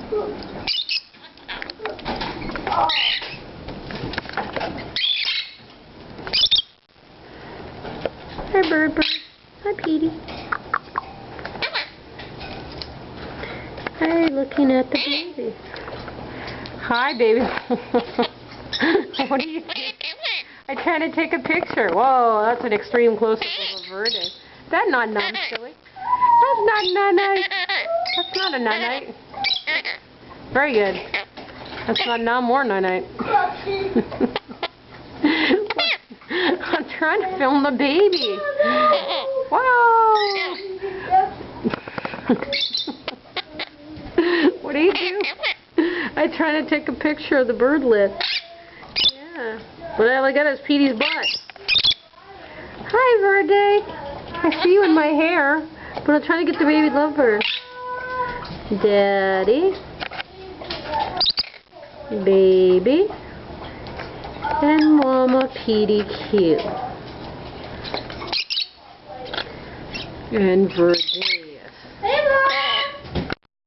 Hi, Bird Bird. Hi, Petey. Hi, looking at the baby. Hi, baby. What are you doing? I'm trying to take a picture. Whoa, that's an extreme close-up of a bird. That's not numb, silly. That's not nanite. That's not a nanite. Very good. That's not numb or nanite. I'm trying to film the baby. Wow. What do you do? I'm trying to take a picture of the bird lid. Yeah. But all I got is Petey's butt. Hi, Verde. I see you in my hair, but I'm trying to get the baby lovebird. Daddy. Baby. And Mama Petey Q. And Verde.